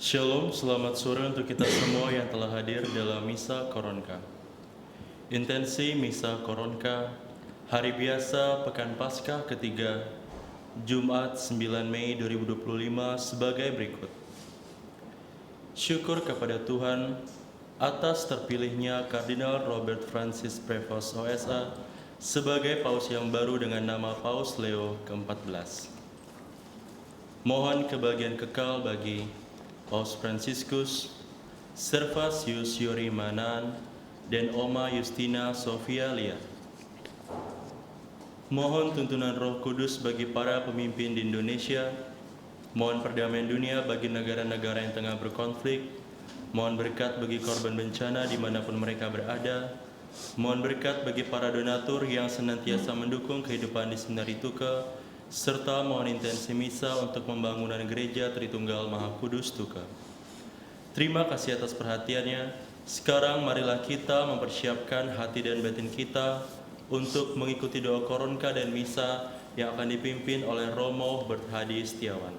Shalom, selamat sore untuk kita semua yang telah hadir dalam Misa Koronka. Intensi Misa Koronka, Hari Biasa Pekan Paskah ketiga, Jumat 9 Mei 2025 sebagai berikut. Syukur kepada Tuhan atas terpilihnya Kardinal Robert Francis Prevost OSA sebagai Paus yang baru dengan nama Paus Leo ke-14. Mohon kebahagiaan kekal bagi Paus Franciscus, Servasius Yori Manan, dan Oma Justina Sofia Lia. Mohon tuntunan Roh Kudus bagi para pemimpin di Indonesia. Mohon perdamaian dunia bagi negara-negara yang tengah berkonflik. Mohon berkat bagi korban bencana dimanapun mereka berada. Mohon berkat bagi para donatur yang senantiasa mendukung kehidupan di Seminari Tuka, serta mohon intensi misa untuk pembangunan gereja Tritunggal Maha Kudus Tuka. Terima kasih atas perhatiannya. Sekarang marilah kita mempersiapkan hati dan batin kita untuk mengikuti doa koronka dan misa yang akan dipimpin oleh Romo Berthadi Setiawan.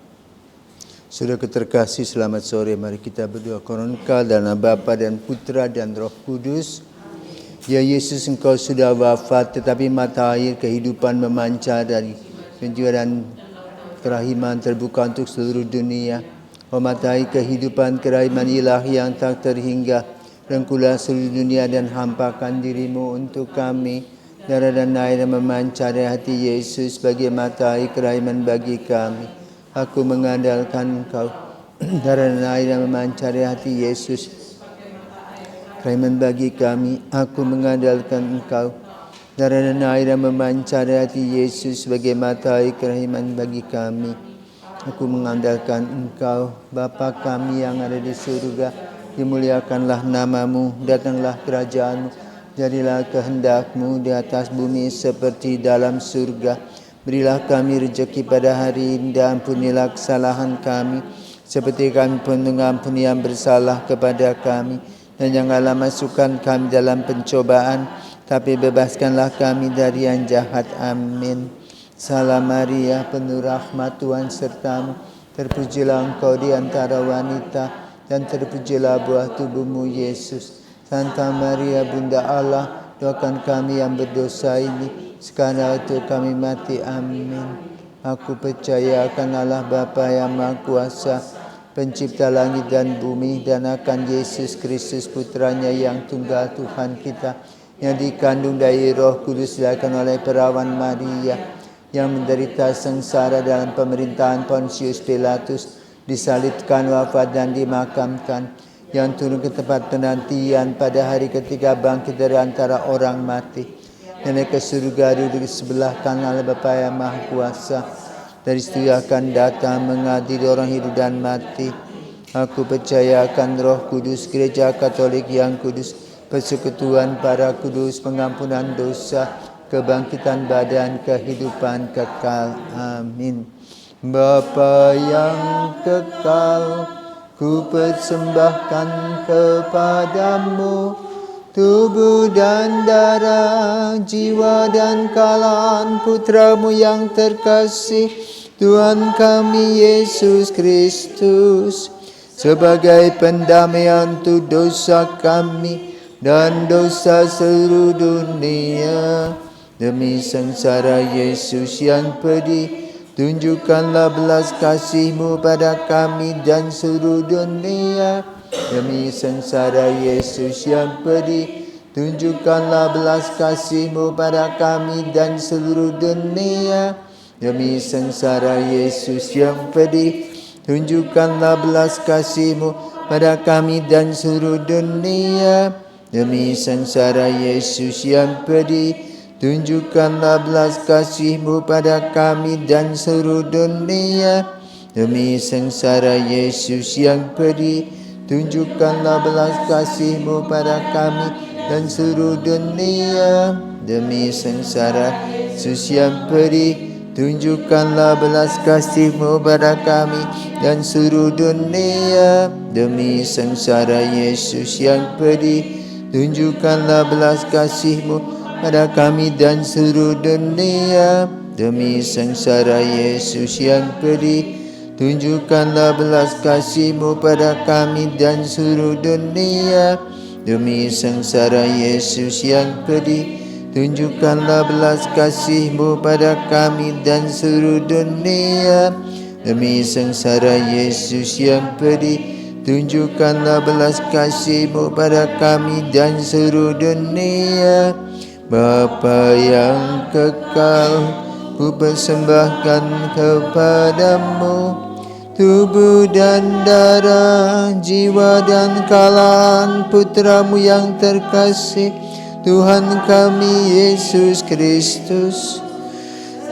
Saudara terkasih, selamat sore. Mari kita berdoa koronka dalam nama Bapa dan Putra dan Roh Kudus. Ya Yesus, Engkau sudah wafat, tetapi mata air kehidupan memancar dari penjualan kerahiman terbuka untuk seluruh dunia. Oh mata air kehidupan kerahiman ilahi yang tak terhingga, rengkulah seluruh dunia dan hampakan dirimu untuk kami. Darah dan air yang memancar dari hati Yesus sebagai mata air kerahiman bagi kami. Aku mengandalkan Engkau. Darah dan air yang memancar dari hati Yesus kerahiman bagi kami. Aku mengandalkan Engkau. Darah dan air yang memancar dari hati Yesus sebagai mata air kerahiman bagi kami. Aku mengandalkan Engkau, Bapa kami yang ada di surga, dimuliakanlah namamu, datanglah kerajaanmu, jadilah kehendak-Mu di atas bumi seperti dalam surga. Berilah kami rezeki pada hari ini dan ampunilah kesalahan kami, seperti kami pun mengampuni yang bersalah kepada kami. Dan janganlah masukkan kami dalam pencobaan, tapi bebaskanlah kami dari yang jahat. Amin. Salam Maria, penuh rahmat, Tuhan sertamu. Terpujilah engkau di antara wanita, dan terpujilah buah tubuhmu Yesus. Santa Maria, Bunda Allah, doakan kami yang berdosa ini, sekarang waktu kami mati. Amin. Aku percaya akan Allah Bapa yang Maha Kuasa, pencipta langit dan bumi, dan akan Yesus Kristus putranya yang tunggal Tuhan kita, yang dikandung dari Roh Kudus, dilahirkan oleh perawan Maria, yang menderita sengsara dalam pemerintahan Pontius Pilatus, disalibkan, wafat dan dimakamkan, yang turun ke tempat penantian, pada hari ketiga bangkit dari antara orang mati, dan naik ke surga, duduk di sebelah kanan Allah Bapa yang Maha Kuasa. Dari situ akan datang mengadili orang hidup dan mati. Aku percaya akan Roh Kudus, Gereja Katolik yang kudus, persekutuan para kudus, pengampunan dosa, kebangkitan badan, kehidupan kekal. Amin. Bapa yang kekal, ku persembahkan kepadamu tubuh dan darah, jiwa dan kalan putramu yang terkasih, Tuhan kami Yesus Kristus, sebagai pendamaian untuk dosa kami dan dosa seluruh dunia. Demi sengsara Yesus yang pedih, tunjukkanlah belas kasih-Mu pada kami dan seluruh dunia. Demi sengsara Yesus yang pedih, tunjukkanlah belas kasih-Mu pada kami dan seluruh dunia. Demi sengsara Yesus yang pedih, tunjukkanlah belas kasih-Mu pada kami dan seluruh dunia. Demi sengsara Yesus yang pedih, tunjukkanlah belas kasih-Mu pada kami dan seluruh dunia. Demi sengsara Yesus yang pedih, tunjukkanlah belas kasih-Mu pada kami dan seluruh dunia. Demi sengsara Yesus yang pedih, tunjukkanlah belas kasih-Mu pada kami dan seluruh dunia. Demi sengsara Yesus yang pedih, tunjukkanlah belas kasih-Mu pada kami dan seluruh dunia. Demi sengsara Yesus yang pedih, tunjukkanlah belas kasih-Mu pada kami dan seluruh dunia. Demi sengsara Yesus yang pedih, tunjukkanlah belas kasih-Mu pada kami dan seluruh dunia. Demi sengsara Yesus yang pedih, tunjukkanlah belas kasih-Mu pada kami dan seluruh dunia. Bapa yang kekal, ku persembahkan kepadamu tubuh dan darah, jiwa dan kalaan Putra-Mu yang terkasih, Tuhan kami Yesus Kristus,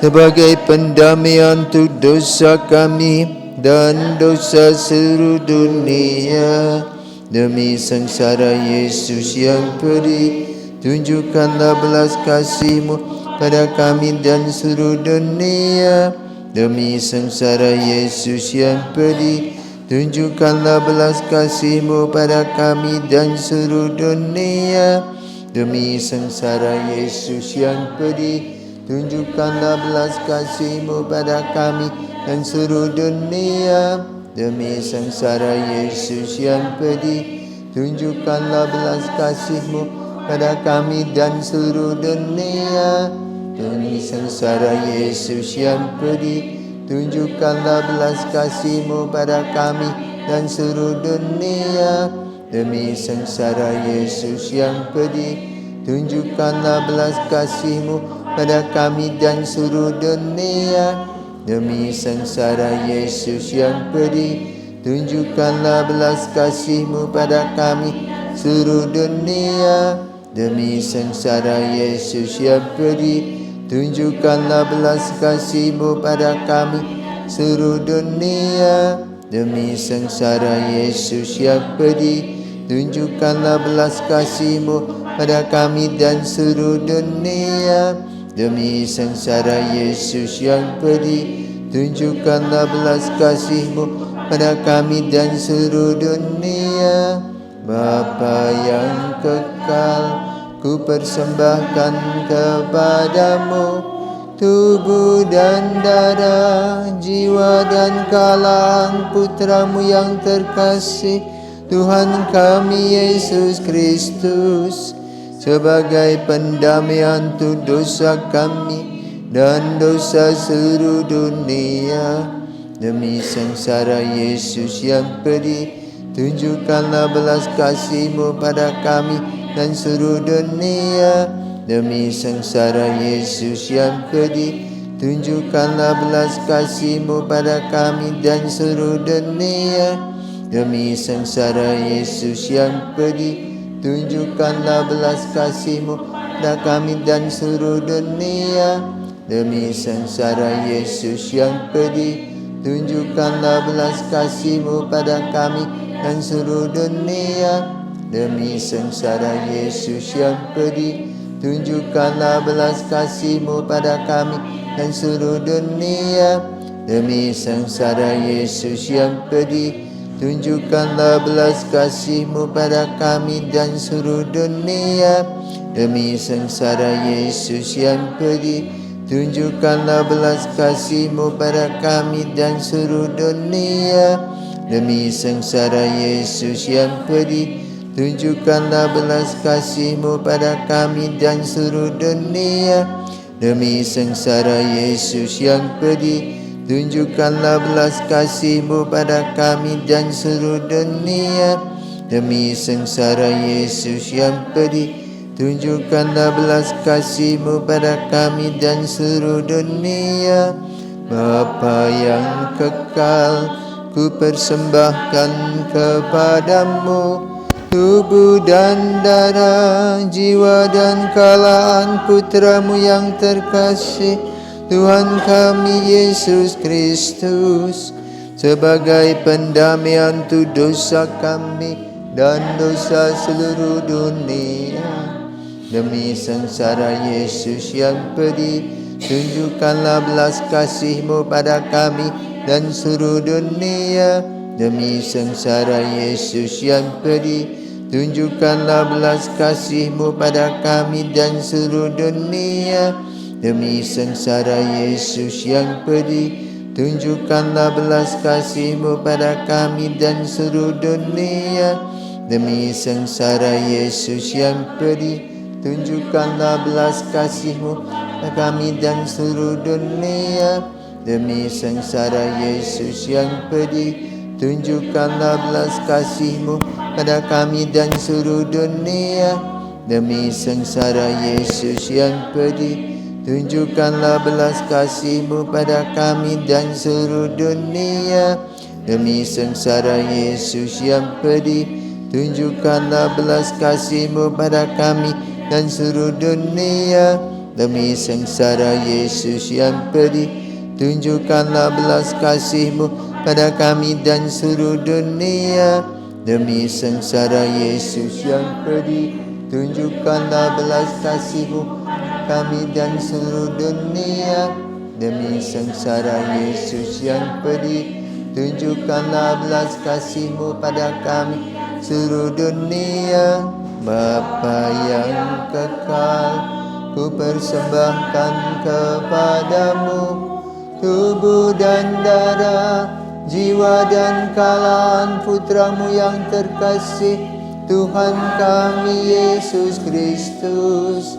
sebagai pendamaian untuk dosa kami dan dosa seluruh dunia. Demi sengsara Yesus yang pedih, tunjukkanlah belas kasih-Mu pada kami dan seluruh dunia. Demi sengsara Yesus yang pedih, tunjukkanlah belas kasih-Mu pada kami dan seluruh dunia. Demi sengsara Yesus yang pedih, tunjukkanlah belas kasih-Mu pada kami dan seluruh dunia. Demi sengsara Yesus yang pedih, tunjukkanlah belas kasih-Mu pada kami dan seluruh dunia. Demi sengsara Yesus yang pedih, tunjukkanlah belas kasih-Mu pada kami dan seluruh dunia. Demi sengsara Yesus yang pedih, tunjukkanlah belas kasih-Mu pada kami dan seluruh dunia. Demi sengsara Yesus yang pedih, tunjukkanlah belas kasih-Mu pada kami seluruh dunia. Demi sengsara Yesus yang pedih, tunjukkanlah belas kasih-Mu pada kami seluruh dunia. Demi sengsara Yesus yang pedih, tunjukkanlah belas kasih-Mu pada kami dan seluruh dunia. Demi sengsara Yesus yang pedih, tunjukkanlah belas kasih-Mu pada kami dan seluruh dunia. Bapa yang kekal, ku persembahkan kepadamu tubuh dan darah, jiwa dan kalaan Putra-Mu yang terkasih, Tuhan kami Yesus Kristus, sebagai pendamaian untuk dosa kami dan dosa seluruh dunia. Demi sengsara Yesus yang pedih, tunjukkanlah belas kasih-Mu pada kami dan seluruh dunia. Demi sengsara Yesus yang pedih, tunjukkanlah belas kasih-Mu pada kami dan seluruh dunia. Demi sengsara Yesus yang pedih, tunjukkanlah belas kasih-Mu pada kami dan seluruh dunia. Demi sengsara Yesus yang pedih, tunjukkanlah belas kasih-Mu pada kami dan seluruh dunia. Demi sengsara Yesus yang pedih, tunjukkanlah belas kasih-Mu pada kami dan seluruh dunia. Demi sengsara Yesus yang pedih, tunjukkanlah belas kasih-Mu pada kami dan seluruh dunia. Demi sengsara Yesus yang pedih, tunjukkanlah belas kasih-Mu pada kami dan seluruh dunia. Demi sengsara Yesus yang pedih, tunjukkanlah belas kasih-Mu pada kami dan seluruh dunia. Demi sengsara Yesus yang pedih, tunjukkanlah belas kasih-Mu pada kami dan seluruh dunia. Demi sengsara Yesus yang pedih, tunjukkanlah belas kasih-Mu pada kami dan seluruh dunia. Bapa yang kekal, ku persembahkan kepadamu tubuh dan darah, jiwa dan kalaan Putra-Mu yang terkasih, Tuhan kami Yesus Kristus, sebagai pendamaian untuk dosa kami dan dosa seluruh dunia. Demi sengsara Yesus yang pedih, tunjukkanlah belas kasih-Mu pada kami dan seluruh dunia. Demi sengsara Yesus yang pedih, tunjukkanlah belas kasih-Mu pada kami dan seluruh dunia. Demi sengsara Yesus yang pedih, Tunjukkanlah belas kasih-Mu pada kami dan seluruh dunia. Demi sengsara Yesus yang pedih, tunjukkanlah belas kasih-Mu pada kami dan seluruh dunia. Demi sengsara Yesus yang pedih, tunjukkanlah belas kasih-Mu pada kami dan seluruh dunia. Demi sengsara Yesus yang pedih, tunjukkanlah belas kasih-Mu pada kami dan seluruh dunia. Demi sengsara Yesus yang pedih, tunjukkanlah belas kasih-Mu pada kami dan seluruh dunia. Demi sengsara Yesus yang pedih, tunjukkanlah belas kasih-Mu pada kami dan seluruh dunia. Demi sengsara Yesus yang pedih, tunjukkanlah belas kasih-Mu kami dan seluruh dunia. Demi sengsara Yesus yang pedih, tunjukkanlah belas kasih-Mu pada kami seluruh dunia. Bapa yang kekal, ku persembahkan kepadamu tubuh dan darah, jiwa dan kalaan putra-Mu yang terkasih, Tuhan kami Yesus Kristus,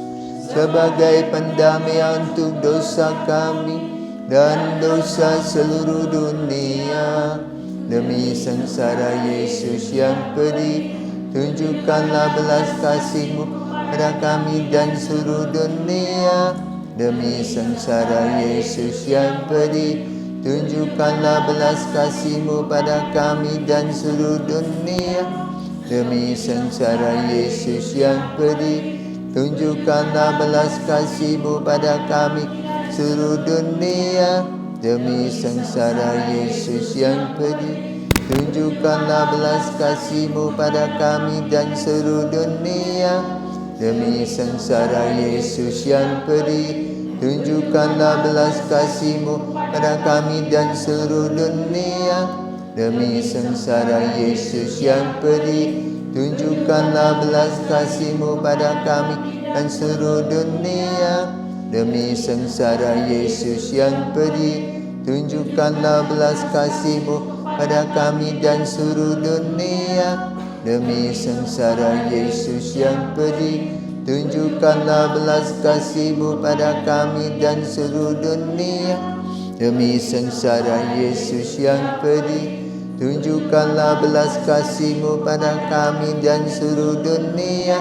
sebagai pendamaian untuk dosa kami dan dosa seluruh dunia. Demi sengsara Yesus yang pedih, tunjukkanlah belas kasih-Mu pada kami dan seluruh dunia. Demi sengsara Yesus yang pedih, tunjukkanlah belas kasih-Mu pada kami dan seluruh dunia. Demi sengsara Yesus yang pedih, tunjukkanlah belas kasih-Mu pada kami seluruh dunia. Demi sengsara Yesus yang pedih, tunjukkanlah belas kasih-Mu pada kami dan seluruh dunia. Demi sengsara Yesus yang pedih, tunjukkanlah belas kasih-Mu pada kami dan seluruh dunia. Demi sengsara Yesus yang pedih, tunjukkanlah belas kasih-Mu pada kami dan seluruh dunia. Demi sengsara Yesus yang pedih, tunjukkanlah belas kasih-Mu pada kami dan seluruh dunia. Demi sengsara Yesus yang pedih, tunjukkanlah belas kasih-Mu pada kami dan seluruh dunia. Demi sengsara Yesus yang pedih, tunjukkanlah belas kasih-Mu pada kami dan seluruh dunia.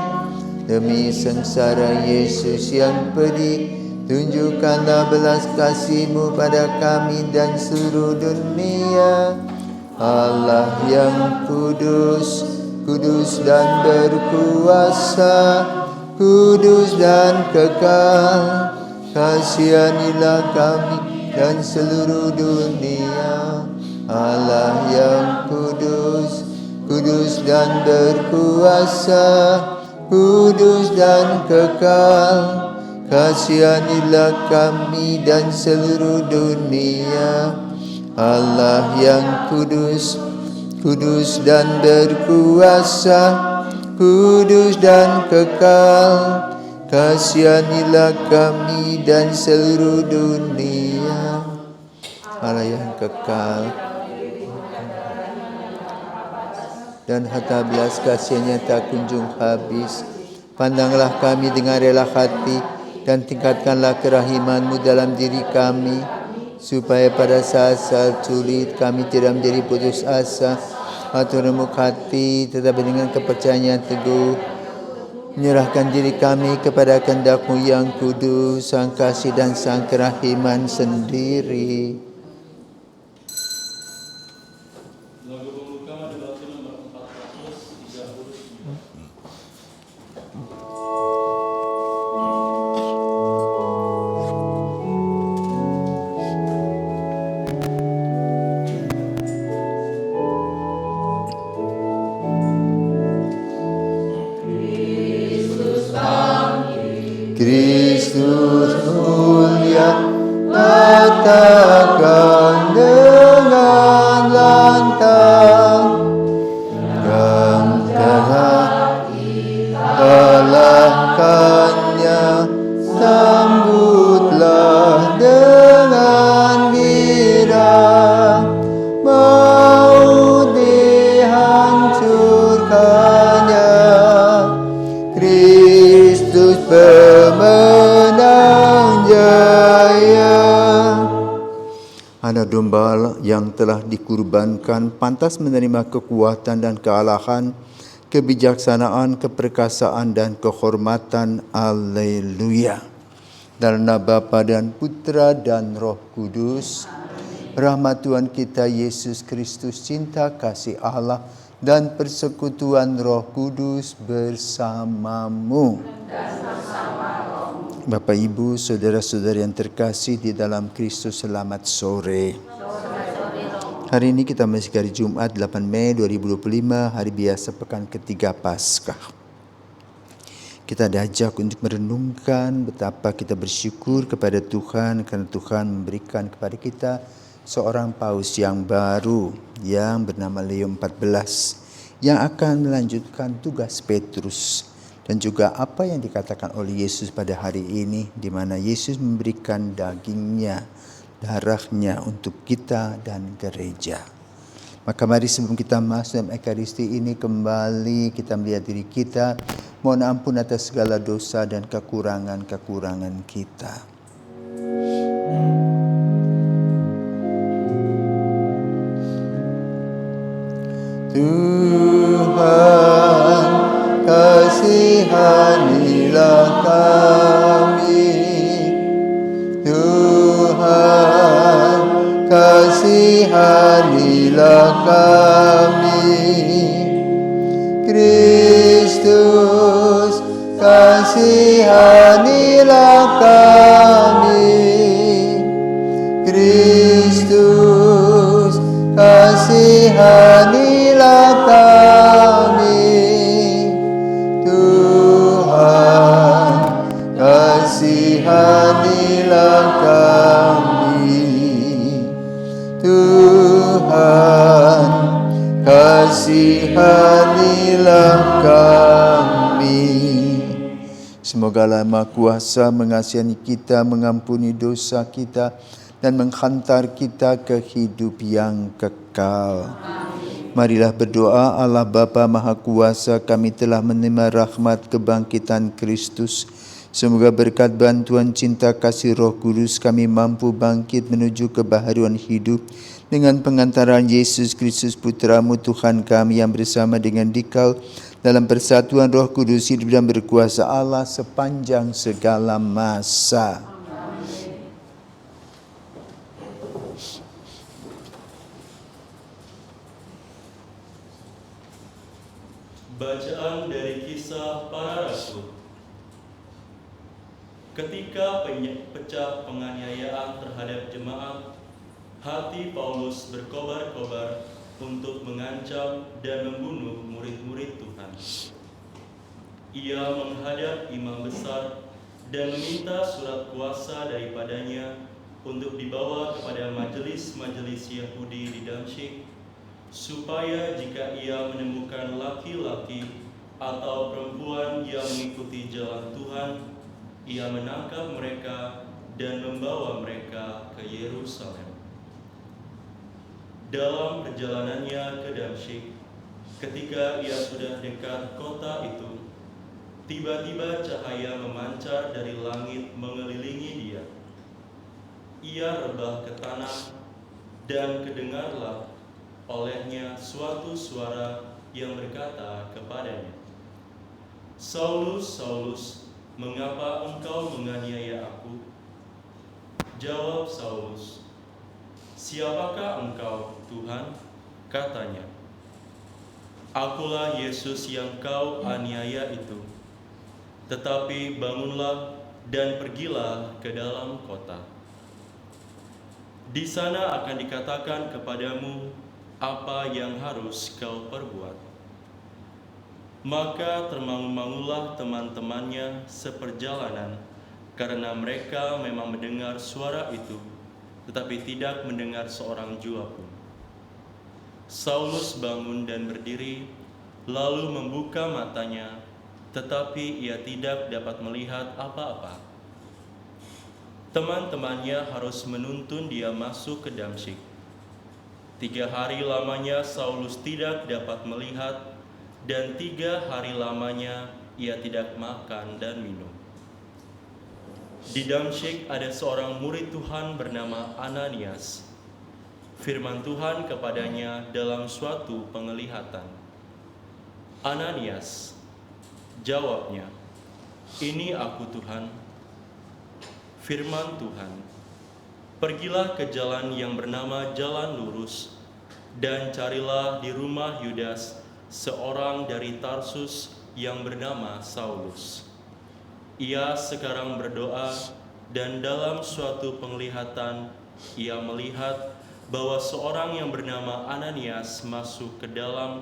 Demi sengsara Yesus yang pedih, tunjukkanlah belas kasih-Mu pada kami dan seluruh dunia. Allah yang kudus, kudus dan berkuasa, kudus dan kekal, kasihanilah kami dan seluruh dunia. Allah yang kudus, kudus dan berkuasa, kudus dan kekal, kasihanilah kami dan seluruh dunia. Allah yang kudus, kudus dan berkuasa, kudus dan kekal, kasihanilah kami dan seluruh dunia. Allah yang kekal dan harta belas kasih-Nya tak kunjung habis. Pandanglah kami dengan rela hati dan tingkatkanlah kerahiman-Mu dalam diri kami, supaya pada saat-saat sulit kami tidak menjadi putus asa atau remuk hati, tetapi dengan kepercayaan yang teguh menyerahkan diri kami kepada kehendak-Mu yang kudus, Sang Kasih dan Sang Kerahiman sendiri. Kristus mulia, katakan Karena domba yang telah dikurbankan pantas menerima kekuatan dan kealahan, kebijaksanaan, keperkasaan, dan kehormatan. Haleluya. Dalam nama Bapa dan Putra dan Roh Kudus. Rahmat Tuhan kita Yesus Kristus, cinta kasih Allah, dan persekutuan Roh Kudus bersamamu. Bapak, Ibu, saudara-saudara yang terkasih di dalam Kristus, selamat sore. Hari ini kita masih hari Jumat 8 Mei 2025, hari biasa pekan ketiga Paskah. Kita diajak untuk merenungkan betapa kita bersyukur kepada Tuhan karena Tuhan memberikan kepada kita seorang paus yang baru yang bernama Leo XIV yang akan melanjutkan tugas Petrus. Dan juga apa yang dikatakan oleh Yesus pada hari ini, di mana Yesus memberikan dagingnya, darahnya untuk kita dan gereja. Maka mari sebelum kita masuk dalam Ekaristi ini, kembali kita melihat diri kita, mohon ampun atas segala dosa dan kekurangan-kekurangan kita. Tuhan, kasihanilah kami. Tuhan, kasihanilah kami. Kristus, kasihanilah kami. Kristus, kasihanilah kami. Kasihanilah kami, Tuhan, kasihanilah kami. Semoga Allah Maha Kuasa mengasihi kita, mengampuni dosa kita, dan menghantar kita ke hidup yang kekal. Marilah berdoa. Allah Bapa Maha Kuasa, kami telah menerima rahmat kebangkitan Kristus. Semoga berkat bantuan cinta kasih Roh Kudus kami mampu bangkit menuju kebaharuan hidup dengan pengantaran Yesus Kristus Putra-Mu Tuhan kami, yang bersama dengan Dikau dalam persatuan Roh Kudus hidup dan berkuasa Allah sepanjang segala masa. Bacaan dari Kisah Para Rasul. Ketika pecah penganiayaan terhadap jemaat, hati Paulus berkobar-kobar untuk mengancam dan membunuh murid-murid Tuhan. Ia menghadap imam besar dan meminta surat kuasa daripadanya untuk dibawa kepada majelis-majelis Yahudi di Damsyik, supaya jika ia menemukan laki-laki atau perempuan yang mengikuti jalan Tuhan, ia menangkap mereka dan membawa mereka ke Yerusalem. Dalam perjalanannya ke Damsyik, ketika ia sudah dekat kota itu, tiba-tiba cahaya memancar dari langit mengelilingi dia. Ia rebah ke tanah dan kedengarlah olehnya suatu suara yang berkata kepadanya, "Saulus, Saulus, mengapa engkau menganiaya aku?" Jawab Saulus, "Siapakah engkau, Tuhan?" Katanya, "Akulah Yesus yang kau aniaya itu. Tetapi bangunlah dan pergilah ke dalam kota. Di sana akan dikatakan kepadamu apa yang harus kau perbuat." Maka termangu-mangulah teman-temannya seperjalanan, karena mereka memang mendengar suara itu, tetapi tidak mendengar seorang jua pun. Saulus bangun dan berdiri, lalu membuka matanya, tetapi ia tidak dapat melihat apa-apa. Teman-temannya harus menuntun dia masuk ke Damsyik. 3 hari lamanya Saulus tidak dapat melihat, dan 3 hari lamanya ia tidak makan dan minum. Di Damsyik ada seorang murid Tuhan bernama Ananias. Firman Tuhan kepadanya dalam suatu penglihatan. Ananias, jawabnya, "Ini aku Tuhan." Firman Tuhan, "Pergilah ke jalan yang bernama Jalan Lurus, dan carilah di rumah Yudas seorang dari Tarsus yang bernama Saulus. Ia sekarang berdoa, dan dalam suatu penglihatan ia melihat bahwa seorang yang bernama Ananias masuk ke dalam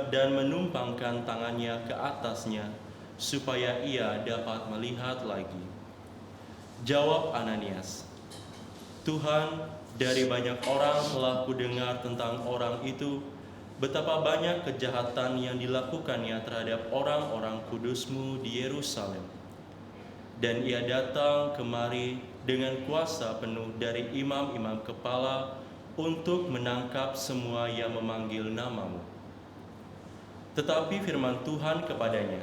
dan menumpangkan tangannya ke atasnya, supaya ia dapat melihat lagi." Jawab Ananias, "Tuhan, dari banyak orang telah kudengar tentang orang itu, betapa banyak kejahatan yang dilakukannya terhadap orang-orang kudus-Mu di Yerusalem. Dan ia datang kemari dengan kuasa penuh dari imam-imam kepala untuk menangkap semua yang memanggil nama-Mu." Tetapi firman Tuhan kepadanya,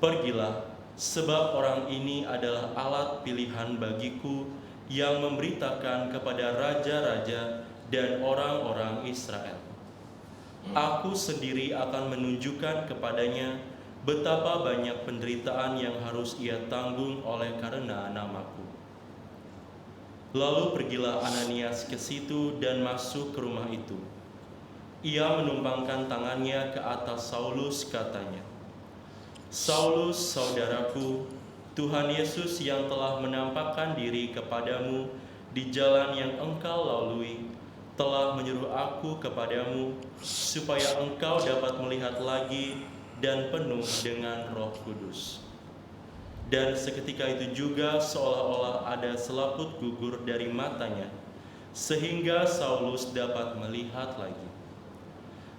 "Pergilah, sebab orang ini adalah alat pilihan bagiku yang memberitakan kepada raja-raja dan orang-orang Israel. Aku sendiri akan menunjukkan kepadanya betapa banyak penderitaan yang harus ia tanggung oleh karena namaku." Lalu pergilah Ananias ke situ dan masuk ke rumah itu. Ia menumpangkan tangannya ke atas Saulus, katanya, "Saulus, saudaraku, Tuhan Yesus yang telah menampakkan diri kepadamu di jalan yang engkau lalui, telah menyuruh aku kepadamu, supaya engkau dapat melihat lagi dan penuh dengan Roh Kudus." Dan seketika itu juga seolah-olah ada selaput gugur dari matanya, sehingga Saulus dapat melihat lagi.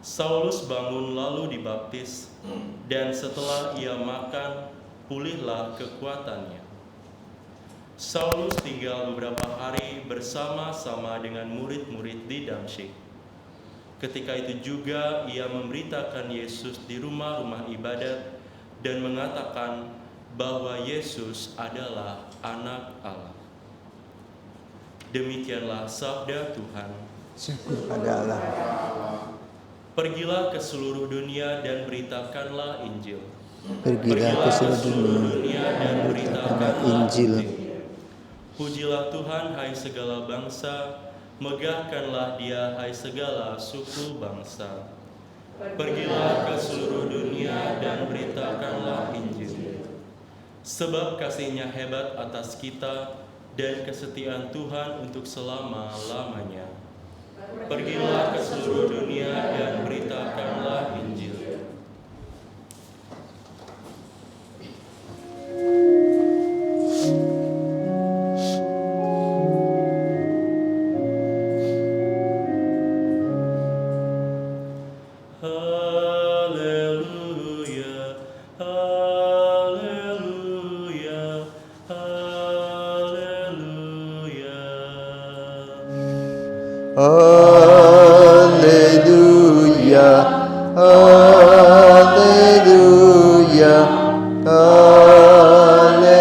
Saulus bangun lalu dibaptis, dan setelah ia makan, pulihlah kekuatannya. Saulus tinggal beberapa hari bersama-sama dengan murid-murid di Damsyik. Ketika itu juga ia memberitakan Yesus di rumah-rumah ibadat dan mengatakan bahwa Yesus adalah Anak Allah. Demikianlah sabda Tuhan. Syukur pada Allah. Pergilah ke seluruh dunia dan beritakanlah Injil. Pergilah ke seluruh dunia dan beritakanlah Injil. Pujilah Tuhan, hai segala bangsa, megahkanlah Dia, hai segala suku bangsa. Pergilah ke seluruh dunia dan beritakanlah Injil. Sebab kasih-Nya hebat atas kita dan kesetiaan Tuhan untuk selama-lamanya. Pergilah ke seluruh dunia dan beritakanlah Injil. Haleluya, haleluya, haleluya. Haleluya, haleluya, haleluya.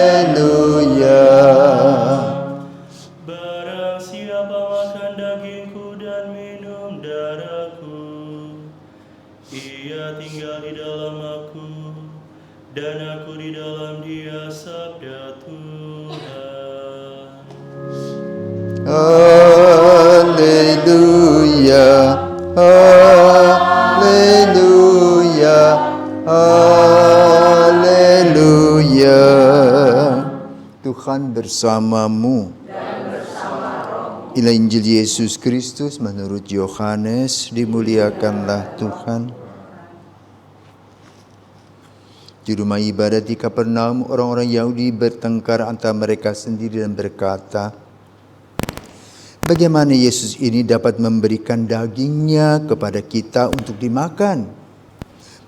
Barang siapa makan dagingku dan minum darahku, ia tinggal di dalam aku, dan aku di dalam dia, sabda Tuhan. Haleluya, haleluya, haleluya. Tuhan bersamamu. Inilah Injil Yesus Kristus menurut Yohanes. Dimuliakanlah Tuhan. Di rumah ibadat di Kapernaum, orang-orang Yahudi bertengkar antara mereka sendiri dan berkata, "Bagaimana Yesus ini dapat memberikan dagingnya kepada kita untuk dimakan?"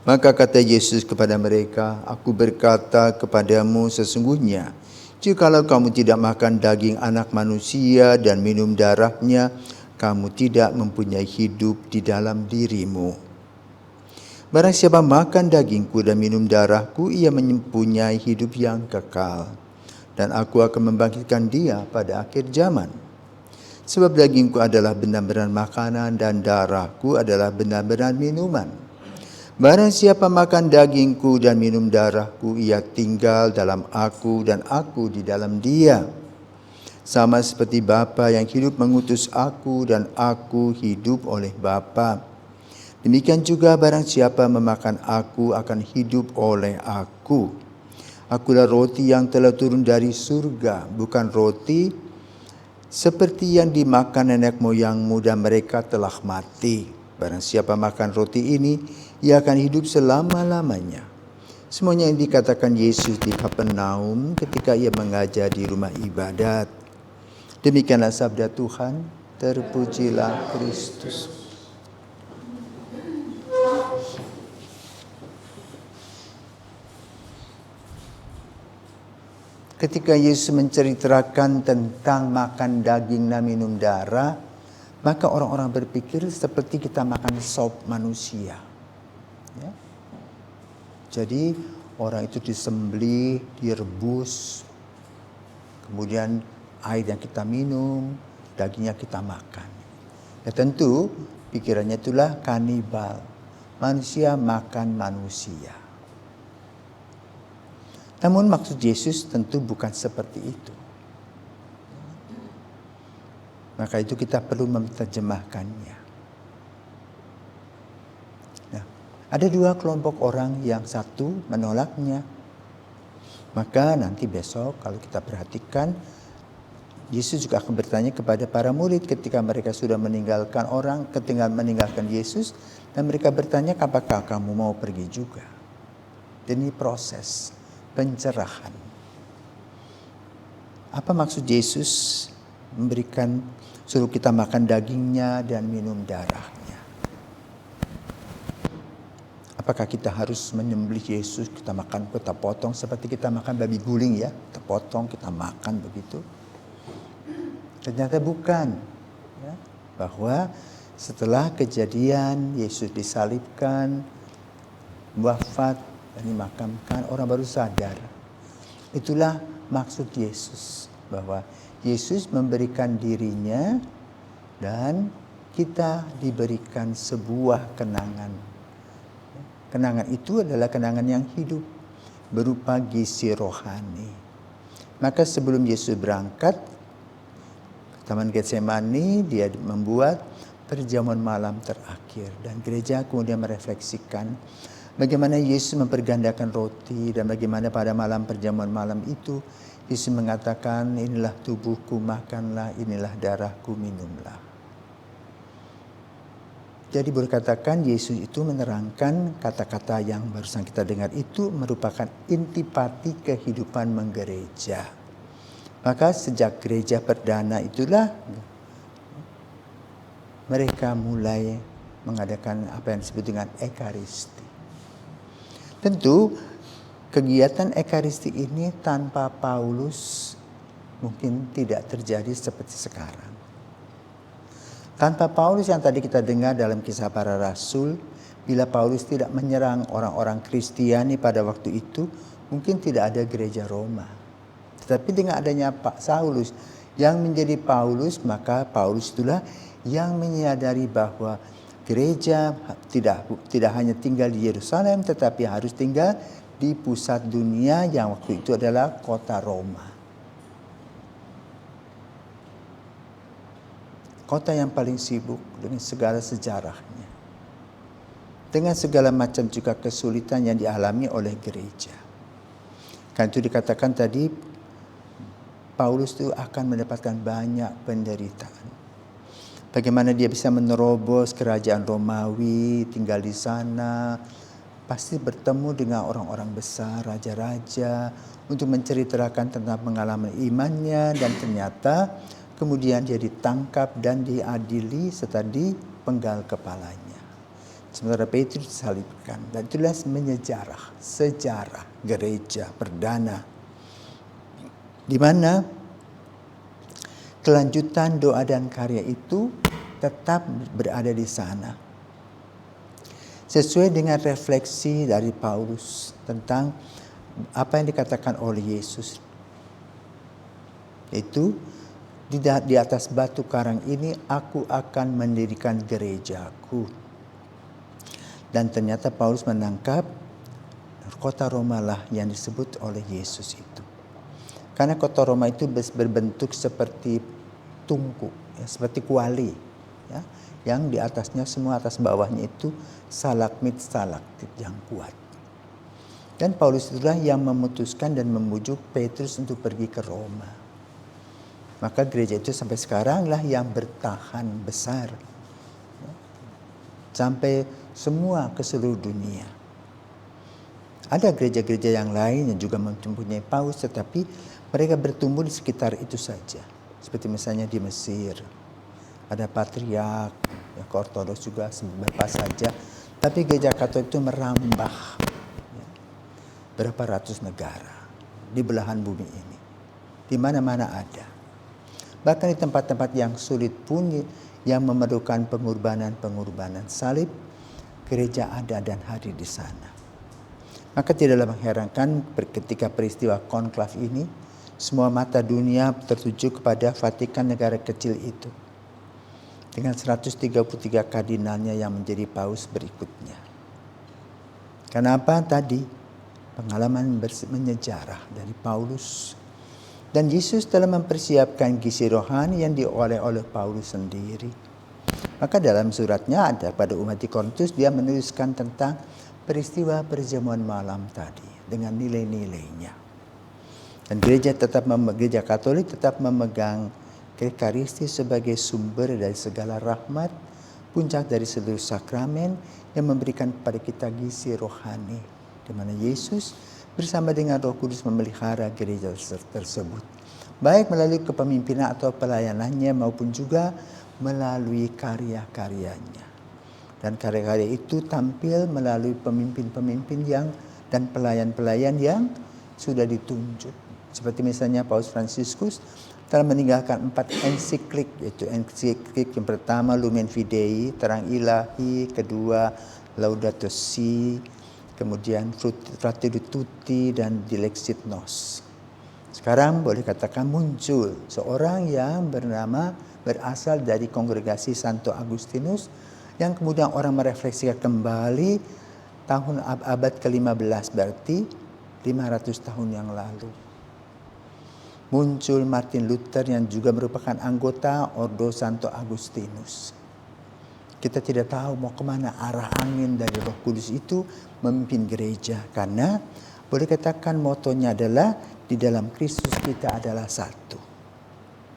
Maka kata Yesus kepada mereka, "Aku berkata kepadamu sesungguhnya, jikalau kamu tidak makan daging anak manusia dan minum darahnya, kamu tidak mempunyai hidup di dalam dirimu. Barang siapa makan dagingku dan minum darahku, ia mempunyai hidup yang kekal, dan aku akan membangkitkan dia pada akhir zaman. Sebab dagingku adalah benar-benar makanan dan darahku adalah benar-benar minuman. Barang siapa makan dagingku dan minum darahku, ia tinggal dalam aku dan aku di dalam dia. Sama seperti Bapa yang hidup mengutus aku dan aku hidup oleh Bapa. Demikian juga barang siapa memakan aku akan hidup oleh aku. Akulah roti yang telah turun dari surga, bukan roti seperti yang dimakan nenek moyangmu dan mereka telah mati. Barang siapa makan roti ini, ia akan hidup selama-lamanya. Semuanya yang dikatakan Yesus di Kapernaum ketika ia mengajar di rumah ibadat. Demikianlah sabda Tuhan, terpujilah Kristus. Ketika Yesus menceritakan tentang makan daging dan minum darah, maka orang-orang berpikir seperti kita makan sop manusia. Ya. Jadi orang itu disembelih, direbus, kemudian air yang kita minum, dagingnya kita makan. Ya tentu pikirannya itulah kanibal, manusia makan manusia. Namun maksud Yesus tentu bukan seperti itu. Maka itu kita perlu menerjemahkannya. Nah, ada dua kelompok orang, yang satu menolaknya. Maka nanti besok kalau kita perhatikan, Yesus juga akan bertanya kepada para murid ketika mereka sudah meninggalkan Yesus. Dan mereka bertanya, apakah kamu mau pergi juga? Dan ini proses pencerahan. Apa maksud Yesus suruh kita makan dagingnya dan minum darahnya? Apakah kita harus menyembelih Yesus, kita makan, kita potong seperti kita makan babi guling ya? Kita potong, kita makan begitu? Ternyata bukan. Ya, bahwa setelah kejadian Yesus disalibkan, wafat, dan dimakamkan, orang baru sadar. Itulah maksud Yesus, bahwa Yesus memberikan dirinya dan kita diberikan sebuah kenangan. Kenangan itu adalah kenangan yang hidup, berupa gizi rohani. Maka sebelum Yesus berangkat ke Taman Getsemani, dia membuat perjamuan malam terakhir. Dan gereja kemudian merefleksikan bagaimana Yesus mempergandakan roti dan bagaimana pada malam perjamuan malam itu Yesus mengatakan, inilah tubuhku, makanlah, inilah darahku, minumlah. Jadi boleh katakan Yesus itu menerangkan kata-kata yang barusan kita dengar itu merupakan intipati kehidupan menggereja. Maka sejak gereja perdana itulah mereka mulai mengadakan apa yang disebut dengan Ekaristi. Tentu kegiatan Ekaristi ini tanpa Paulus mungkin tidak terjadi seperti sekarang. Tanpa Paulus yang tadi kita dengar dalam Kisah Para Rasul, bila Paulus tidak menyerang orang-orang Kristiani pada waktu itu, mungkin tidak ada gereja Roma. Tetapi dengan adanya Pak Saulus yang menjadi Paulus, maka Paulus itulah yang menyadari bahwa gereja tidak hanya tinggal di Yerusalem, tetapi harus tinggal di pusat dunia yang waktu itu adalah kota Roma. Kota yang paling sibuk dengan segala sejarahnya. Dengan segala macam juga kesulitan yang dialami oleh gereja. Kan itu dikatakan tadi, Paulus itu akan mendapatkan banyak penderitaan. Bagaimana dia bisa menerobos kerajaan Romawi, tinggal di sana, pasti bertemu dengan orang-orang besar, raja-raja, untuk menceritakan tentang pengalaman imannya, dan ternyata kemudian dia ditangkap dan diadili serta dipenggal kepalanya. Sementara Petrus disalibkan. Dan itulah sejarah gereja perdana, di mana kelanjutan doa dan karya itu tetap berada di sana. Sesuai dengan refleksi dari Paulus tentang apa yang dikatakan oleh Yesus. Yaitu di atas batu karang ini aku akan mendirikan gerejaku. Dan ternyata Paulus menangkap kota Roma lah yang disebut oleh Yesus itu. Karena kota Roma itu berbentuk seperti tungku, ya, seperti kuali, ya, yang di atasnya semua atas bawahnya itu stalagmit yang kuat. Dan Paulus itulah yang memutuskan dan membujuk Petrus untuk pergi ke Roma. Maka gereja itu sampai sekarang lah yang bertahan besar, ya, sampai semua ke seluruh dunia. Ada gereja-gereja yang lain yang juga mempunyai paus, tetapi mereka bertumbuh di sekitar itu saja. Seperti misalnya di Mesir, ada patriark, ya, Ortodoks juga beberapa saja. Tapi gereja Katolik itu merambah, ya, berapa ratus negara di belahan bumi ini. Di mana-mana ada. Bahkan di tempat-tempat yang sulit pun yang memerlukan pengorbanan salib, gereja ada dan hadir di sana. Maka tidaklah mengherankan ketika peristiwa konklav ini, semua mata dunia tertuju kepada Vatikan, negara kecil itu. Dengan 133 kardinalnya yang menjadi paus berikutnya. Kenapa tadi? Pengalaman menyejarah dari Paulus. Dan Yesus telah mempersiapkan gizi rohani yang dioleh oleh Paulus sendiri. Maka dalam suratnya ada pada umat di Korintus, dia menuliskan tentang peristiwa perjamuan malam tadi dengan nilai-nilainya. Dan gereja Katolik tetap memegang Ekaristi sebagai sumber dari segala rahmat, puncak dari seluruh sakramen yang memberikan kepada kita gizi rohani, di mana Yesus bersama dengan Roh Kudus memelihara gereja tersebut, baik melalui kepemimpinan atau pelayanannya maupun juga melalui karya-karyanya. Dan karya-karya itu tampil melalui pemimpin-pemimpin dan pelayan-pelayan yang sudah ditunjuk. Seperti misalnya Paus Fransiskus telah meninggalkan 4 ensiklik, yaitu ensiklik yang pertama Lumen Fidei, Terang Ilahi, kedua Laudato Si, kemudian Fratelli Tutti dan Dilexit Nos. Sekarang boleh katakan muncul seorang yang berasal dari kongregasi Santo Agustinus, yang kemudian orang merefleksikan kembali tahun abad ke-15, berarti 500 tahun yang lalu. Muncul Martin Luther yang juga merupakan anggota Ordo Santo Agustinus. Kita tidak tahu mau kemana arah angin dari Roh Kudus itu memimpin gereja. Karena boleh katakan motonya adalah di dalam Kristus kita adalah satu.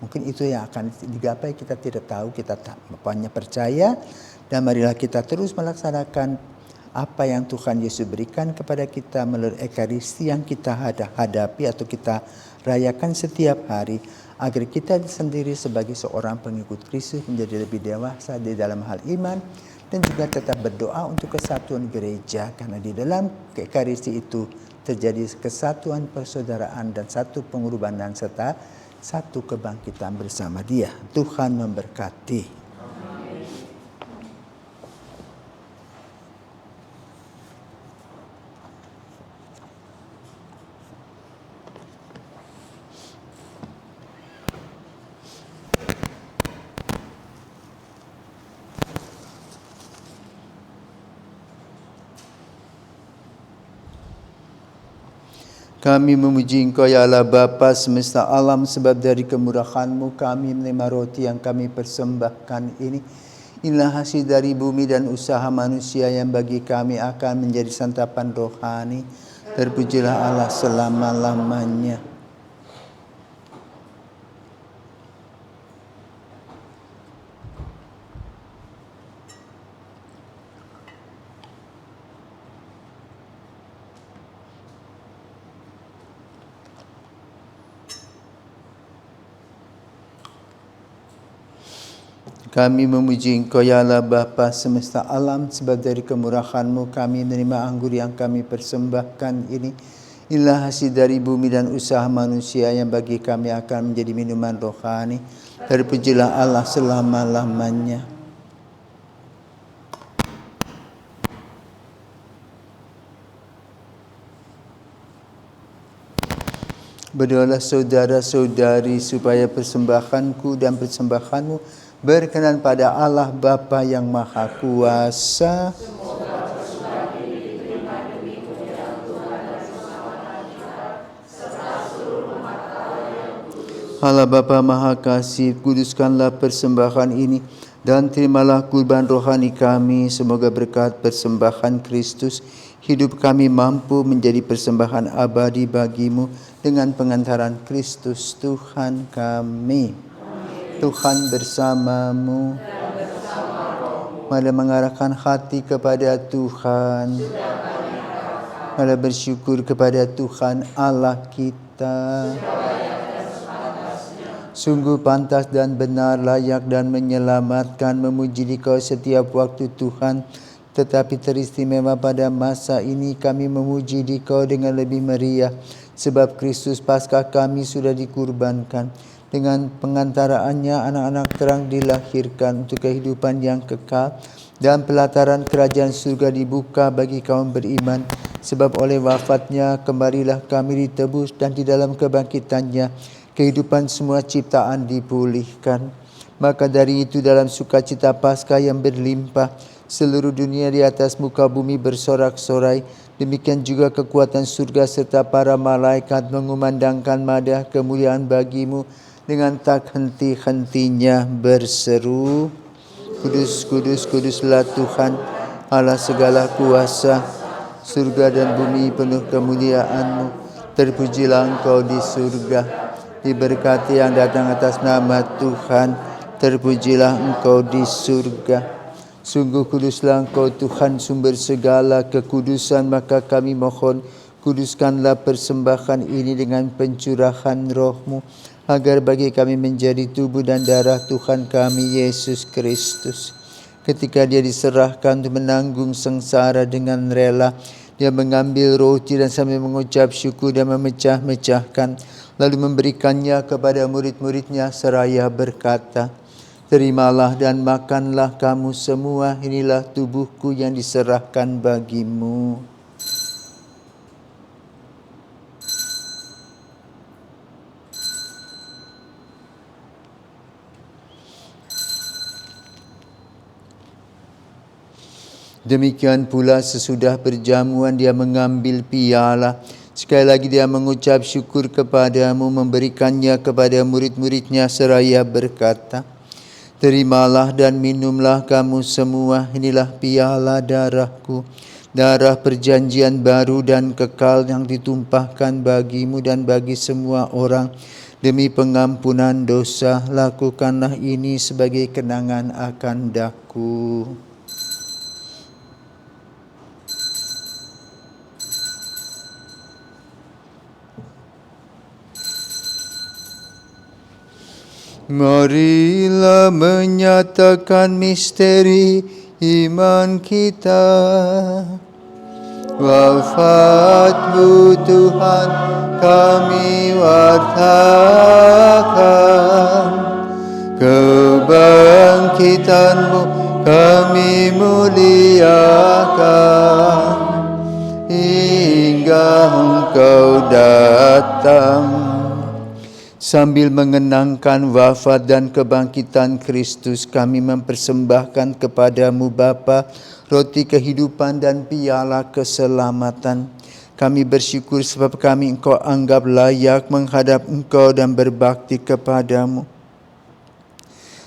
Mungkin itu yang akan digapai, kita tidak tahu, kita hanya percaya. Dan marilah kita terus melaksanakan apa yang Tuhan Yesus berikan kepada kita melalui Ekaristi yang kita hadapi atau kita rayakan setiap hari, agar kita sendiri sebagai seorang pengikut Kristus menjadi lebih dewasa di dalam hal iman dan juga tetap berdoa untuk kesatuan gereja, karena di dalam Ekaristi itu terjadi kesatuan persaudaraan dan satu pengorbanan serta satu kebangkitan bersama Dia. Tuhan memberkati. Kami memuji Engkau ya Allah Bapa semesta alam, sebab dari kemurahan-Mu kami menerima roti yang kami persembahkan ini. Inilah hasil dari bumi dan usaha manusia yang bagi kami akan menjadi santapan rohani. Terpujilah Allah selama-lamanya. Kami memuji Engkau ya Allah Bapa semesta alam, sebab dari kemurahan-Mu kami menerima anggur yang kami persembahkan ini. Inilah hasil dari bumi dan usaha manusia yang bagi kami akan menjadi minuman rohani. Terpujilah Allah selama-lamanya. Berdoalah saudara-saudari supaya persembahanku dan persembahanmu berkenan pada Allah Bapa yang Maha Kuasa. Allah Bapa Maha Kasih, kuduskanlah persembahan ini dan terimalah kurban rohani kami. Semoga berkat persembahan Kristus, hidup kami mampu menjadi persembahan abadi bagimu dengan pengantaran Kristus Tuhan kami. Tuhan bersamamu. Mari mengarahkan hati kepada Tuhan. Mari bersyukur kepada Tuhan Allah kita. Sungguh pantas dan benar, layak dan menyelamatkan, memuji Dikau setiap waktu Tuhan. Tetapi teristimewa pada masa ini kami memuji Dikau dengan lebih meriah, sebab Kristus Paskah kami sudah dikurbankan. Dengan pengantaraannya anak-anak terang dilahirkan untuk kehidupan yang kekal, dan pelataran kerajaan surga dibuka bagi kaum beriman. Sebab oleh wafatnya kembalilah kami ditebus, dan di dalam kebangkitannya kehidupan semua ciptaan dipulihkan. Maka dari itu dalam sukacita Paskah yang berlimpah, seluruh dunia di atas muka bumi bersorak-sorai. Demikian juga kekuatan surga serta para malaikat mengumandangkan madah kemuliaan bagimu dengan tak henti-hentinya berseru, Kudus, kudus, kuduslah Tuhan, Allah segala kuasa. Surga dan bumi penuh kemuliaan-Mu. Terpujilah Engkau di surga. Diberkati yang datang atas nama Tuhan, terpujilah Engkau di surga. Sungguh kuduslah Engkau Tuhan, sumber segala kekudusan, maka kami mohon, kuduskanlah persembahan ini dengan pencurahan Roh-Mu, agar bagi kami menjadi tubuh dan darah Tuhan kami Yesus Kristus. Ketika Dia diserahkan untuk menanggung sengsara dengan rela, Dia mengambil roti dan sambil mengucap syukur dan memecah-mecahkan, lalu memberikannya kepada murid-muridnya seraya berkata, terimalah dan makanlah kamu semua, inilah tubuhku yang diserahkan bagimu. Demikian pula sesudah perjamuan Dia mengambil piala. Sekali lagi Dia mengucap syukur kepadamu, memberikannya kepada murid-muridnya seraya berkata, terimalah dan minumlah kamu semua, inilah piala darahku, darah perjanjian baru dan kekal yang ditumpahkan bagimu dan bagi semua orang demi pengampunan dosa. Lakukanlah ini sebagai kenangan akan daku. Marilah menyatakan misteri iman kita. Wafat-Mu Tuhan kami wartakan, kebangkitan-Mu kami muliakan, hingga Engkau datang. Sambil mengenangkan wafat dan kebangkitan Kristus, kami mempersembahkan kepadamu Bapa, roti kehidupan dan piala keselamatan. Kami bersyukur sebab kami Engkau anggap layak menghadap Engkau dan berbakti kepadamu.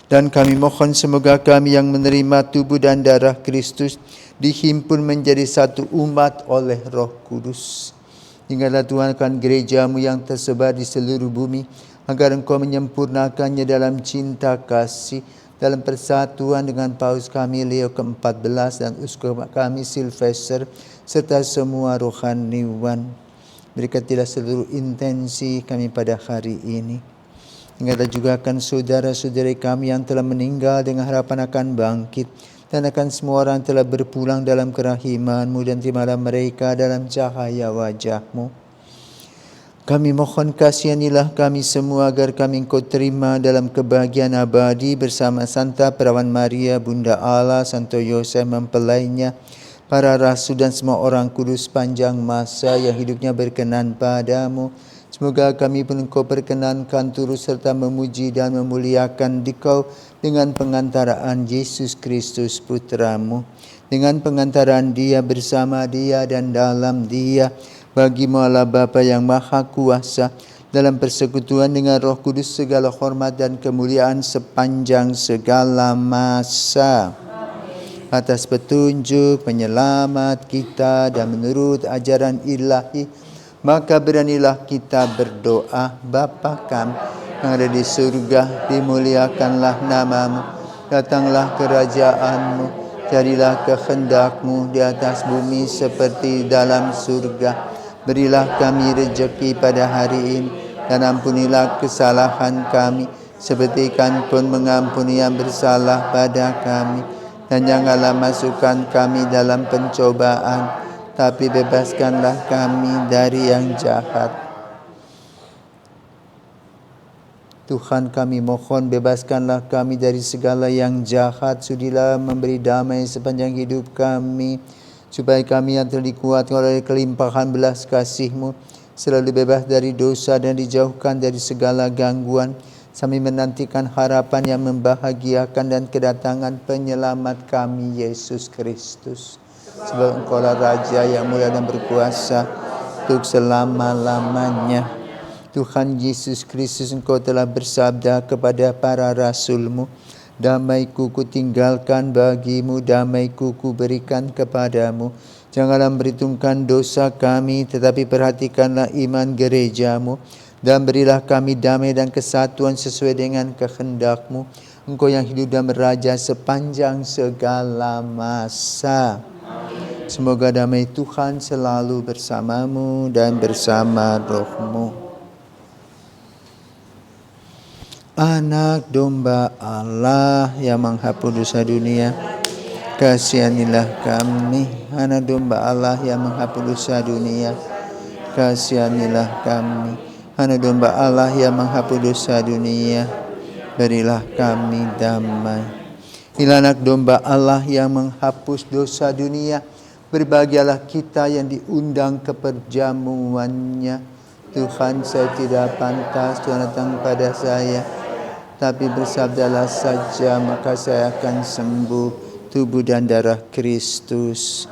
Dan kami mohon semoga kami yang menerima tubuh dan darah Kristus dihimpun menjadi satu umat oleh Roh Kudus. Ingatlah Tuhan akan gereja-Mu yang tersebar di seluruh bumi, agar Engkau menyempurnakannya dalam cinta kasih, dalam persatuan dengan Paus kami Leo ke-14 dan Uskup kami Silvester, serta semua rohaniwan. Berkatilah seluruh intensi kami pada hari ini. Ingatlah juga akan saudara-saudari kami yang telah meninggal dengan harapan akan bangkit, dan akan semua orang telah berpulang dalam kerahiman-Mu, dan terimalah mereka dalam cahaya wajah-Mu. Kami mohon kasihanilah kami semua agar kami Engkau terima dalam kebahagiaan abadi bersama Santa Perawan Maria, Bunda Allah, Santo Yosef mempelainya, para rasul dan semua orang kudus panjang masa yang hidupnya berkenan padamu. Semoga kami pun Engkau perkenankan turut serta memuji dan memuliakan Dikau dengan pengantaraan Yesus Kristus Putra-Mu. Dengan pengantaran Dia, bersama Dia dan dalam Dia, bagi-Mu Allah Bapa yang Maha Kuasa, dalam persekutuan dengan Roh Kudus segala hormat dan kemuliaan sepanjang segala masa. Atas petunjuk penyelamat kita dan menurut ajaran ilahi, maka beranilah kita berdoa. Bapa kami yang ada di surga, dimuliakanlah nama-Mu, datanglah kerajaan-Mu, jadilah kehendak-Mu di atas bumi seperti dalam surga. Berilah kami rezeki pada hari ini, dan ampunilah kesalahan kami, seperti kami pun mengampuni yang bersalah pada kami. Dan janganlah masukkan kami dalam pencobaan, tapi bebaskanlah kami dari yang jahat. Tuhan, kami mohon bebaskanlah kami dari segala yang jahat. Sudilah memberi damai sepanjang hidup kami, supaya kami yang telah dikuatkan oleh kelimpahan belas kasih-Mu selalu bebas dari dosa dan dijauhkan dari segala gangguan, sambil menantikan harapan yang membahagiakan dan kedatangan penyelamat kami, Yesus Kristus. Sebab Engkaulah Raja yang mulia dan berkuasa untuk selama-lamanya. Tuhan Yesus Kristus, Engkau telah bersabda kepada para rasul-Mu, damai-Ku kutinggalkan bagimu, damai-Ku kuberikan kepadamu. Janganlah memperhitungkan dosa kami, tetapi perhatikanlah iman gereja-Mu, dan berilah kami damai dan kesatuan sesuai dengan kehendak-Mu. Engkau yang hidup dan beraja sepanjang segala masa. Semoga damai Tuhan selalu bersamamu dan bersama rohmu. Anak domba Allah yang menghapus dosa dunia, kasihanilah kami. Anak domba Allah yang menghapus dosa dunia, kasihanilah kami. Anak domba Allah yang menghapus dosa dunia, berilah kami damai. Inilah anak domba Allah yang menghapus dosa dunia, berbahagialah kita yang diundang ke perjamuannya. Tuhan, saya tidak pantas Tuhan datang pada saya, tapi bersabdalah saja, maka saya akan sembuh. Tubuh dan darah Kristus.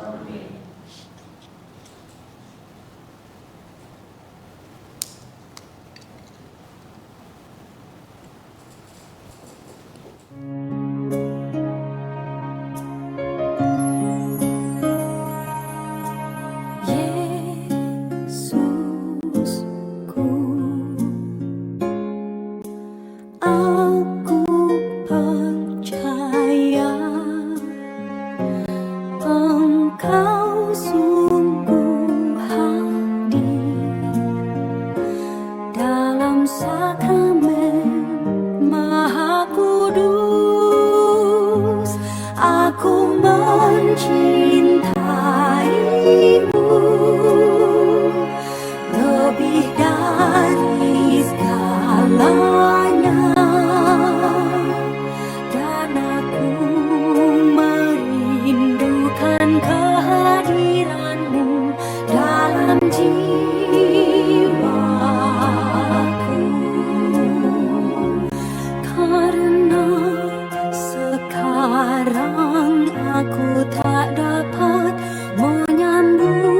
Sekarang aku tak dapat menyambut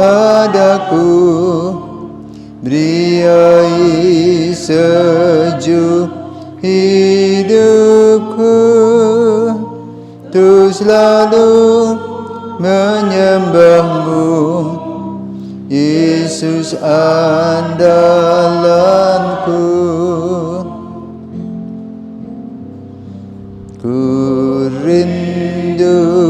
padaku, beri sejuk hidupku, untuk selalu menyembahmu, Yesus andalanku. Ku rindu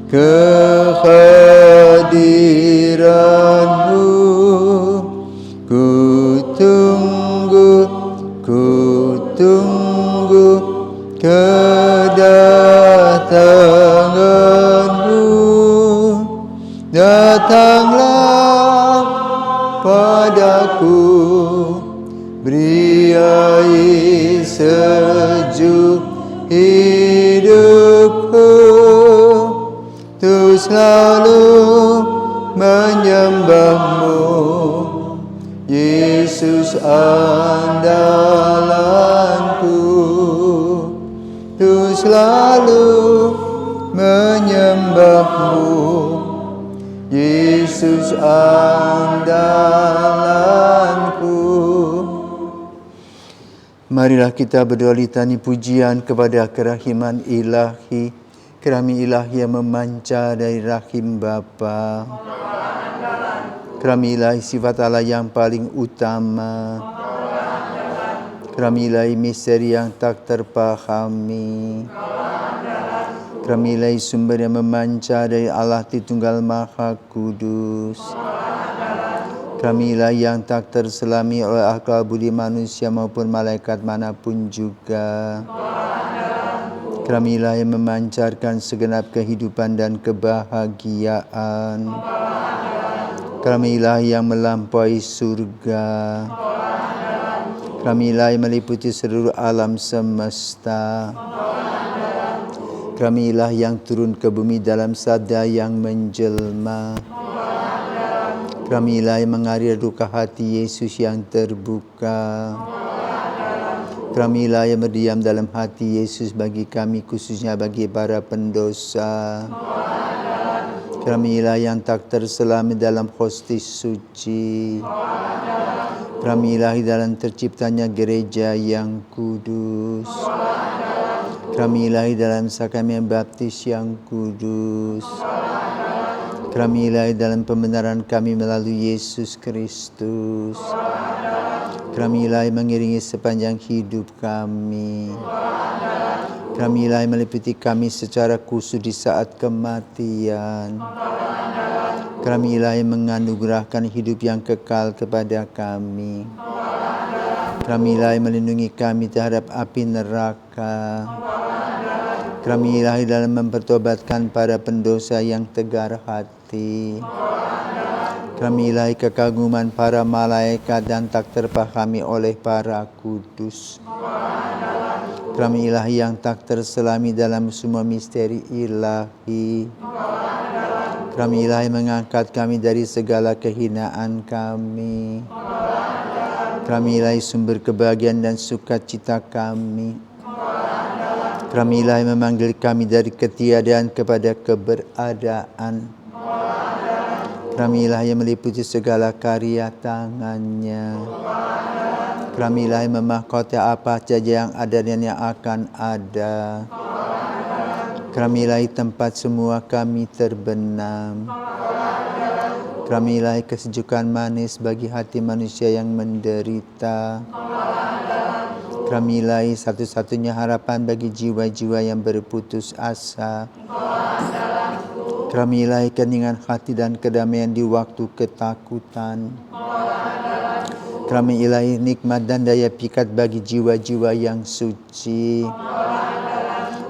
kehadiranmu, ku tunggu kedatanganmu. Datanglah padaku, beri sejuk hidupku, untuk selalu menyembahmu, Yesus andalanku, untuk selalu menyembahmu, Yesus andalanku. Marilah kita berdoa litani pujian kepada kerahiman ilahi, kerami ilahi yang memancar dari rahim Bapa, kerami ilahi sifat Allah yang paling utama, kerami ilahi misteri yang tak terpahami, kerami ilahi sumber yang memancar dari Allah Tritunggal Maha Kudus, kerami ilahi yang tak terselami oleh akal budi manusia maupun malaikat manapun juga, kerami ilahi yang memancarkan segenap kehidupan dan kebahagiaan, kerami ilahi yang melampaui surga, kerami ilahi meliputi seluruh alam semesta, kerami ilahi yang turun ke bumi dalam sabda yang menjelma, kerami ilahi mengalir duka hati Yesus yang terbuka, kerami ilahi yang berdiam dalam hati Yesus bagi kami, khususnya bagi para pendosa, kerami ilahi yang tak terselami dalam hostis suci, kerami ilahi dalam terciptanya gereja yang kudus, kerami ilahi dalam sakramen baptis yang kudus, kerami ilahi dalam pembenaran kami melalui Yesus Kristus, kerami ilahi mengiringi sepanjang hidup kami, kerami ilahi meliputi kami secara khusus di saat kematian, kerami ilahi menganugerahkan hidup yang kekal kepada kami, kerami ilahi melindungi kami terhadap api neraka, kerami ilahi dalam mempertobatkan para pendosa yang tegar hati, kerami ilahi kekaguman para malaikat dan tak terpahami oleh para kudus, kerami ilahi yang tak terselami dalam semua misteri ilahi, kerami ilahi mengangkat kami dari segala kehinaan kami, kerami ilahi sumber kebahagiaan dan sukacita kami, kerami ilahi memanggil kami dari ketiadaan kepada keberadaan, kerami ilahi yang meliputi segala karya tangannya, kerami ilahi memahkota apa saja yang ada dan yang akan ada, kerami ilahi tempat semua kami terbenam, kerami ilahi kesejukan manis bagi hati manusia yang menderita, kerami ilahi satu-satunya harapan bagi jiwa-jiwa yang berputus asa, kerami ilahi keningan hati dan kedamaian di waktu ketakutan, kerami ilahi nikmat dan daya pikat bagi jiwa-jiwa yang suci,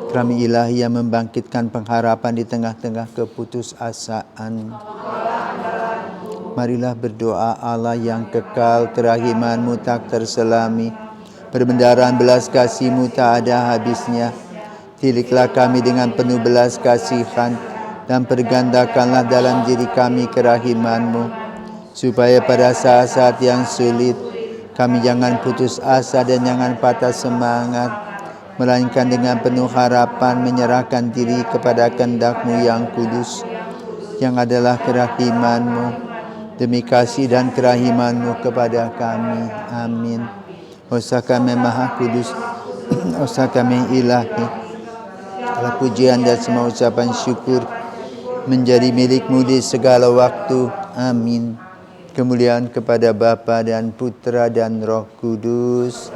kerami ilahi yang membangkitkan pengharapan di tengah-tengah keputusasaan. Marilah berdoa Allah yang kekal, kerahiman-Mu tak terselami, perbendaharaan belas kasih-Mu tak ada habisnya. Tiliklah kami dengan penuh belas kasihan dan pergandakanlah dalam diri kami kerahiman-Mu, supaya pada saat-saat yang sulit kami jangan putus asa dan jangan patah semangat, melainkan dengan penuh harapan menyerahkan diri kepada kehendak-Mu yang kudus, yang adalah kerahiman-Mu. Demi kasih dan kerahiman-Mu kepada kami. Amin. Osa kami Maha Kudus, osa kami Ilahi, segala pujian dan semua ucapan syukur menjadi milik-Mu di segala waktu. Amin. Kemuliaan kepada Bapa dan Putra dan Roh Kudus.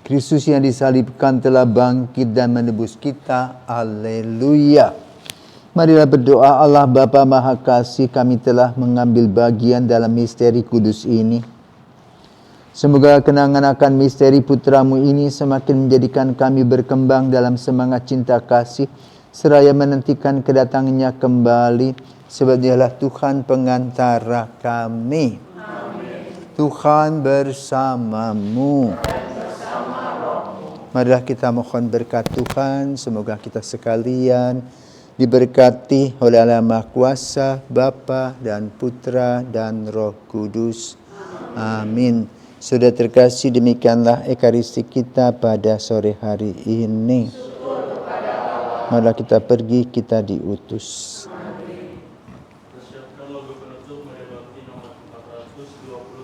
Kristus yang disalibkan telah bangkit dan menebus kita. Haleluya. Marilah berdoa. Allah Bapa Maha Kasih, kami telah mengambil bagian dalam misteri kudus ini. Semoga kenangan akan misteri Putra-Mu ini semakin menjadikan kami berkembang dalam semangat cinta kasih, seraya menantikan kedatangannya kembali, sebab Dialah Tuhan pengantara kami. Amin. Tuhan bersamamu. Marilah kita mohon berkat Tuhan, semoga kita sekalian diberkati oleh Allah Maha Kuasa, Bapa dan Putra dan Roh Kudus. Amin. Sudah terkasih, demikianlah Ekaristi kita pada sore hari ini. Marilah kita pergi, kita diutus. Persiapkan logo penutup Maria Bakti nomor 427.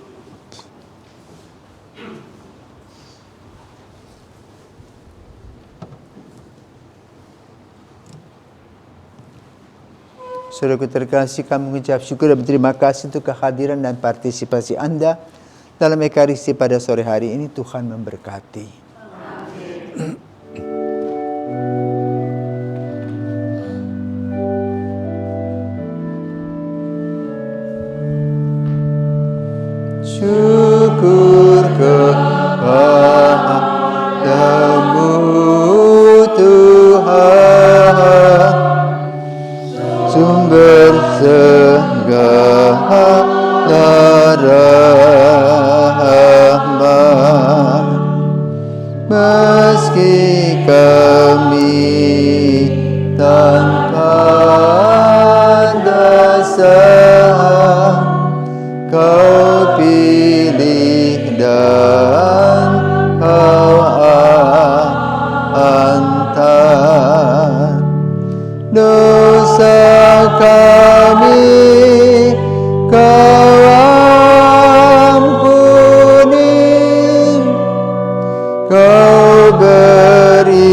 Saudaraku terkasih, kami mengucap syukur dan berterima kasih untuk kehadiran dan partisipasi Anda dalam Ekaristi pada sore hari ini. Tuhan memberkati. Amin. Syukur kepadamu Tuhan, sumber segala rahmat. Meski kami tanpa dasar, Kau pilih dan Kau antar. Dosa kami Kau ampuni, Kau beri